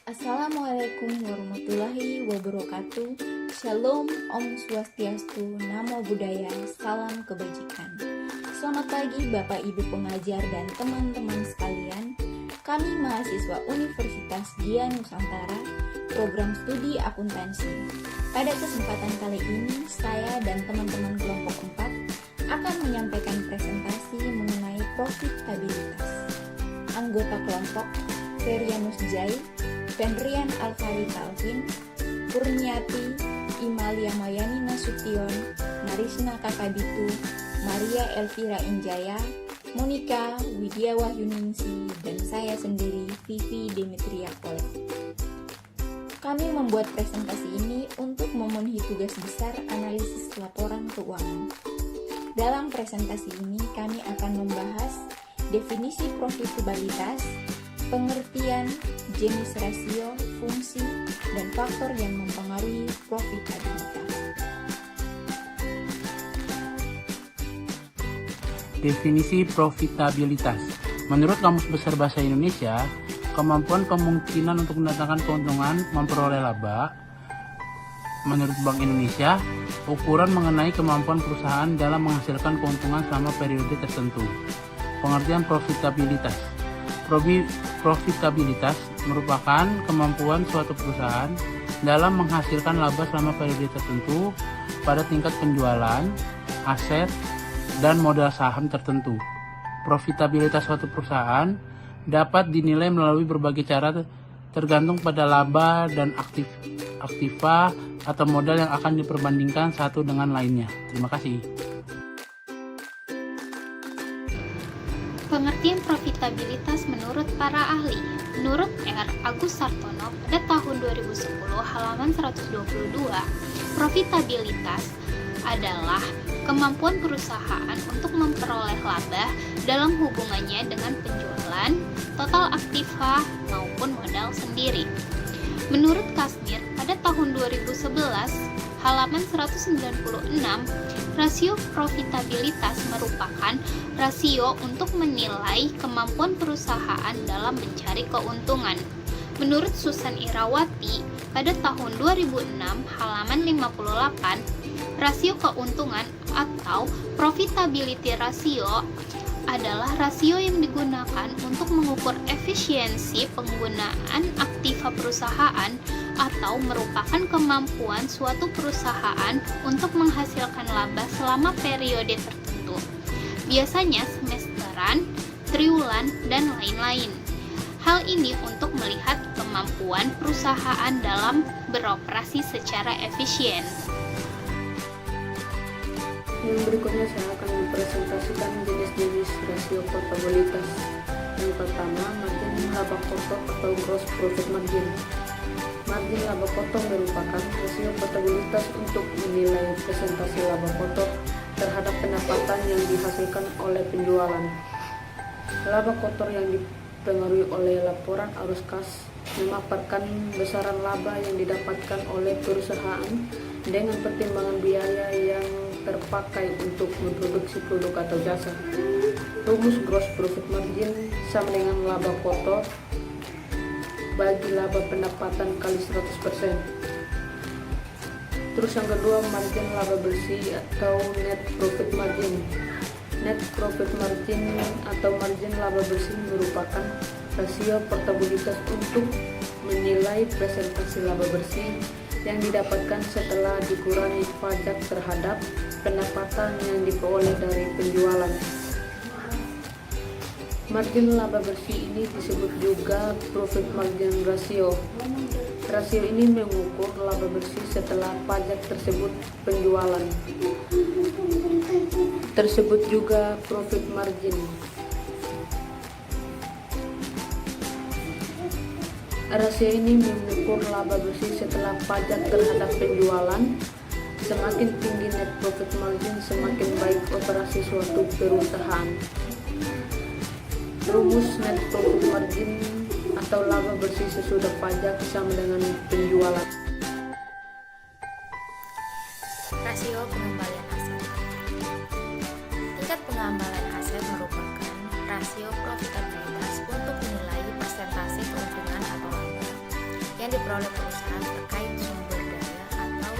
Assalamualaikum warahmatullahi wabarakatuh. Shalom, Om Swastiastu, Namo Buddhaya, Salam Kebajikan. Selamat pagi Bapak Ibu pengajar dan teman-teman sekalian. Kami mahasiswa Universitas Dian Nusantara, program studi akuntansi. Pada kesempatan kali ini, saya dan teman-teman kelompok 4 akan menyampaikan presentasi mengenai profitabilitas. Anggota kelompok Ferianus Jai, Fenrian Alfari Calvin, Kurniati, Imalia Mayani Nasution, Narisna Kakabitu, Maria Elvira Injaya, Monika Widya Wahyuningsi, dan saya sendiri Vivi Demetria Kolek. Kami membuat presentasi ini untuk memenuhi tugas besar analisis laporan keuangan. Dalam presentasi ini kami akan membahas definisi profitabilitas, pengertian, jenis rasio, fungsi, dan faktor yang mempengaruhi profitabilitas. Definisi profitabilitas. Menurut Kamus Besar Bahasa Indonesia, kemampuan kemungkinan untuk mendatangkan keuntungan memperoleh laba. Menurut Bank Indonesia, ukuran mengenai kemampuan perusahaan dalam menghasilkan keuntungan selama periode tertentu. Pengertian profitabilitas. Profitabilitas merupakan kemampuan suatu perusahaan dalam menghasilkan laba selama periode tertentu pada tingkat penjualan, aset, dan modal saham tertentu. Profitabilitas suatu perusahaan dapat dinilai melalui berbagai cara tergantung pada laba dan aktiva atau modal yang akan diperbandingkan satu dengan lainnya. Terima kasih. Pengertian profitabilitas menurut para ahli. Menurut R. Agus Sartono pada tahun 2010 halaman 122, profitabilitas adalah kemampuan perusahaan untuk memperoleh laba dalam hubungannya dengan penjualan, total aktiva maupun modal sendiri. Menurut Kasmir pada tahun 2011 halaman 196, rasio profitabilitas merupakan rasio untuk menilai kemampuan perusahaan dalam mencari keuntungan. Menurut Susan Irawati pada tahun 2006 halaman 58, rasio keuntungan atau profitability ratio adalah rasio yang digunakan untuk mengukur efisiensi penggunaan aktiva perusahaan atau merupakan kemampuan suatu perusahaan untuk menghasilkan laba selama periode tertentu, biasanya semesteran, triwulan, dan lain-lain. Hal ini untuk melihat kemampuan perusahaan dalam beroperasi secara efisien. Yang berikutnya saya akan mempresentasikan jenis-jenis rasio profitabilitas. Yang pertama, margin laba kotor atau gross profit margin. Margin laba kotor merupakan rasio profitabilitas untuk menilai presentasi laba kotor terhadap pendapatan yang dihasilkan oleh penjualan. Laba kotor yang dipengaruhi oleh laporan arus kas memaparkan besaran laba yang didapatkan oleh perusahaan dengan pertimbangan biaya yang terpakai untuk memproduksi produk atau jasa. Rumus gross profit margin sama dengan laba kotor bagi laba pendapatan kali 100%. Terus yang kedua, margin laba bersih atau net profit margin. Net profit margin atau margin laba bersih merupakan rasio portabilitas untuk menilai presentasi laba bersih yang didapatkan setelah dikurangi pajak terhadap pendapatan yang diperoleh dari penjualan. Margin laba bersih ini disebut juga profit margin ratio. Rasio ini mengukur laba bersih setelah pajak tersebut penjualan. Tersebut juga profit margin. Rasio ini mengukur laba bersih setelah pajak terhadap penjualan. Semakin tinggi net profit margin, semakin baik operasi suatu perusahaan. Rumus net profit margin atau laba bersih sesudah pajak sama dengan penjualan. Rasio pengembalian aset. Tingkat pengembalian aset merupakan rasio profitabilitas untuk menilai persentase keuntungan atau laba. diperoleh perusahaan terkait sumber daya atau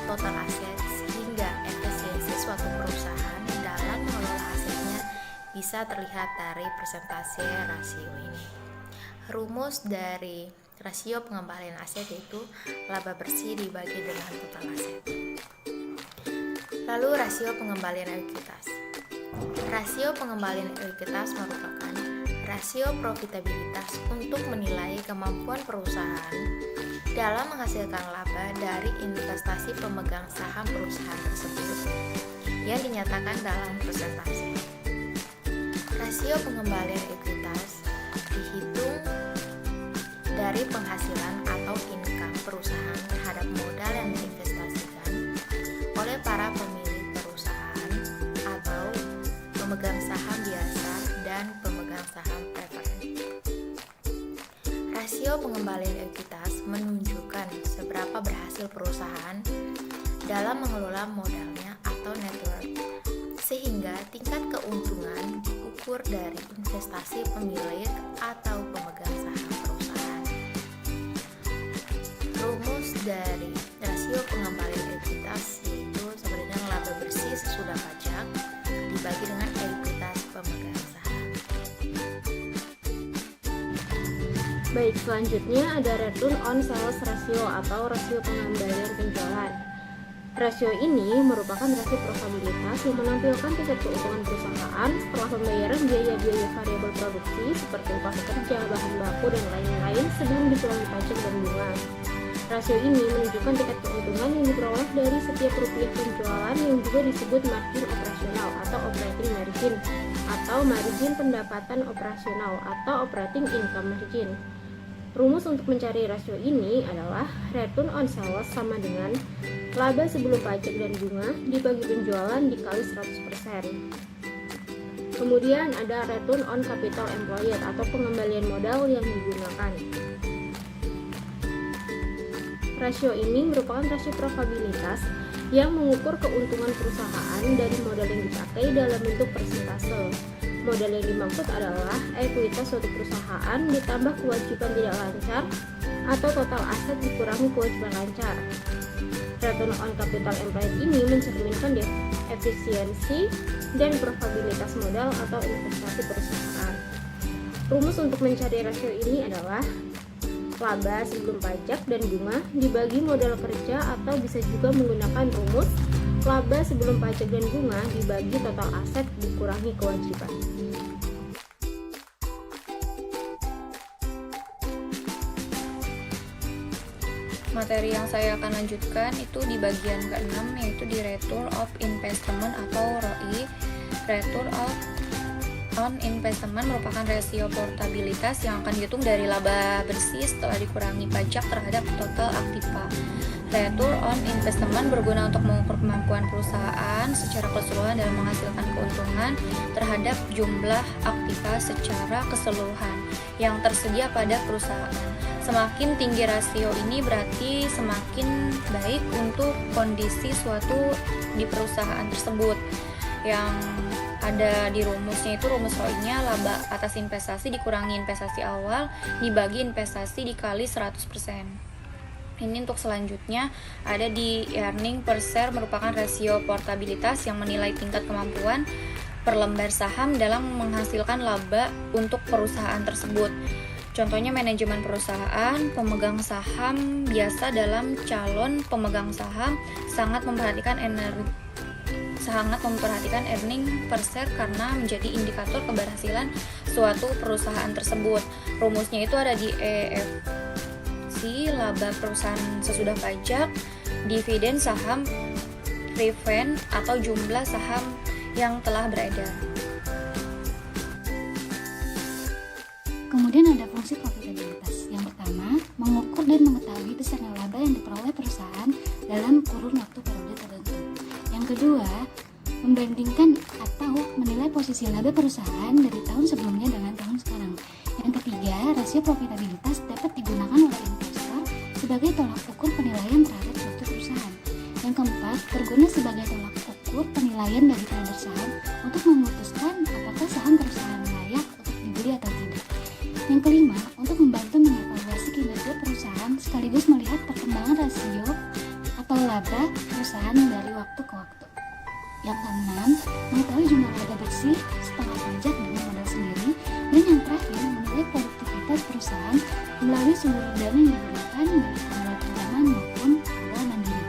total aset, sehingga efisiensi suatu perusahaan dalam mengelola asetnya bisa terlihat dari persentase rasio ini. Rumus dari rasio pengembalian aset yaitu laba bersih dibagi dengan total aset. Lalu rasio pengembalian ekuitas. Rasio pengembalian ekuitas merupakan rasio profitabilitas untuk menilai kemampuan perusahaan dalam menghasilkan laba dari investasi pemegang saham perusahaan tersebut yang dinyatakan dalam persentase. Rasio pengembalian ekuitas dihitung dari penghasilan atau income perusahaan terhadap modal yang diinvestasikan oleh para pemilik perusahaan atau pemegang saham biasa dan pemegang saham preferen. Rasio pengembalian ekuitas menunjukkan seberapa berhasil perusahaan dalam mengelola modalnya atau net worth, sehingga tingkat keuntungan diukur dari investasi pemilik atau pemegang saham perusahaan. Rumus dari rasio pengembalian ekuitas yaitu sama dengan laba bersih sesudah pajak dibagi dengan ekuitas pemegang saham. Baik, selanjutnya ada return on sales ratio atau rasio pengembalian penjualan. Rasio ini merupakan rasio probabilitas yang menampilkan tingkat keuntungan perusahaan setelah pembayaran biaya-biaya variabel produksi seperti upah pekerja, bahan baku, dan lain-lain sebelum dikurangi pajak dan bunga. Rasio ini menunjukkan tingkat keuntungan yang diperoleh dari setiap rupiah penjualan yang juga disebut margin operasional atau operating margin atau margin pendapatan operasional atau operating income margin. Rumus untuk mencari rasio ini adalah return on sales sama dengan laba sebelum pajak dan bunga dibagi penjualan dikali 100%. Kemudian ada return on capital employed atau pengembalian modal yang digunakan. Rasio ini merupakan rasio probabilitas yang mengukur keuntungan perusahaan dari modal yang dipakai dalam bentuk persentase. Modal yang dimaksud adalah ekuitas suatu perusahaan ditambah kewajiban tidak lancar atau total aset dikurangi kewajiban lancar. Return on capital employed ini mencerminkan efisiensi dan probabilitas modal atau investasi perusahaan. Rumus untuk mencari rasio ini adalah laba sebelum pajak dan bunga dibagi modal kerja atau bisa juga menggunakan rumus laba sebelum pajak dan bunga dibagi total aset dikurangi kewajiban. Materi yang saya akan lanjutkan itu di bagian ke-6 yaitu di Return of Investment atau ROI. Return on Investment merupakan rasio portabilitas yang akan dihitung dari laba bersih setelah dikurangi pajak terhadap total aktiva. Return on Investment berguna untuk mengukur kemampuan perusahaan secara keseluruhan dalam menghasilkan keuntungan terhadap jumlah aktiva secara keseluruhan yang tersedia pada perusahaan. Semakin tinggi rasio ini berarti semakin baik untuk kondisi suatu di perusahaan tersebut. Yang ada di rumusnya itu rumus ROI-nya laba atas investasi dikurangi investasi awal dibagi investasi dikali 100%. Ini untuk selanjutnya ada di earning per share merupakan rasio portabilitas yang menilai tingkat kemampuan per lembar saham dalam menghasilkan laba untuk perusahaan tersebut. Contohnya manajemen perusahaan, pemegang saham biasa dalam calon pemegang saham sangat memperhatikan earning per share karena menjadi indikator keberhasilan suatu perusahaan tersebut. Rumusnya itu ada di EFC, laba perusahaan sesudah pajak, dividen saham, preferen atau jumlah saham yang telah beredar. Kemudian ada fungsi profitabilitas. Yang pertama, mengukur dan mengetahui besarnya laba yang diperoleh perusahaan dalam kurun waktu periode tertentu. Yang kedua, membandingkan atau menilai posisi laba perusahaan dari tahun sebelumnya dengan tahun sekarang. Yang ketiga, rasio profitabilitas dapat digunakan oleh investor sebagai tolak ukur penilaian terhadap suatu perusahaan. Yang keempat, berguna sebagai tolak ukur penilaian bagi trader saham untuk memutuskan apakah saham perusahaan layak untuk dibeli atau tidak. Yang kelima, untuk membantu mengevaluasi kinerja perusahaan perusahaan sekaligus melihat perkembangan rasio atau laba perusahaan dari waktu ke waktu. Yang keenam, mengetahui jumlah laba bersih setelah pajak dengan modal sendiri. Dan yang terakhir, menilai produktivitas perusahaan melalui sumber dana yang digunakan baik modal pinjaman maupun modal mandiri.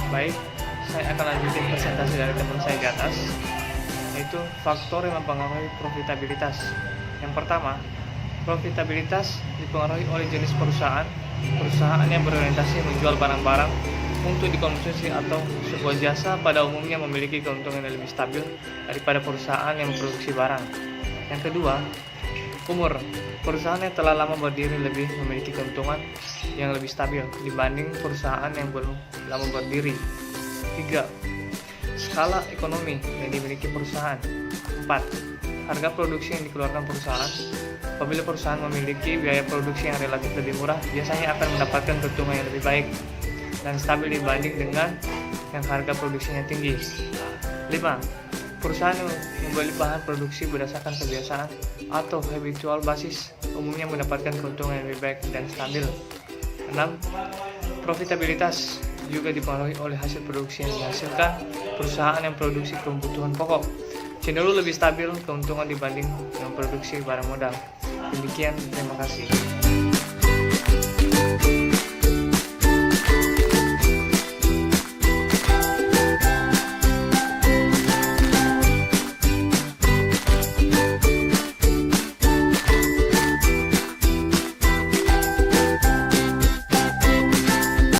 Baik, saya akan lanjutin presentasi dari teman saya di atas, yaitu faktor yang mempengaruhi profitabilitas. Yang pertama, profitabilitas dipengaruhi oleh jenis perusahaan yang berorientasi menjual barang-barang untuk dikonsumsi atau sebuah jasa pada umumnya memiliki keuntungan yang lebih stabil daripada perusahaan yang memproduksi barang. Yang kedua, umur. Perusahaan yang telah lama berdiri lebih memiliki keuntungan yang lebih stabil dibanding perusahaan yang belum lama berdiri. 3. Skala ekonomi yang dimiliki perusahaan. 4. Harga produksi yang dikeluarkan perusahaan. Apabila perusahaan memiliki biaya produksi yang relatif lebih murah, biasanya akan mendapatkan keuntungan yang lebih baik dan stabil dibanding dengan yang harga produksinya tinggi. 5. Perusahaan yang membeli bahan produksi berdasarkan kebiasaan atau habitual basis umumnya mendapatkan keuntungan yang lebih baik dan stabil. 6. Profitabilitas juga dipengaruhi oleh hasil produksi yang dihasilkan perusahaan yang produksi kebutuhan pokok. Cenderung lebih stabil keuntungan dibanding yang produksi barang modal. Demikian, terima kasih.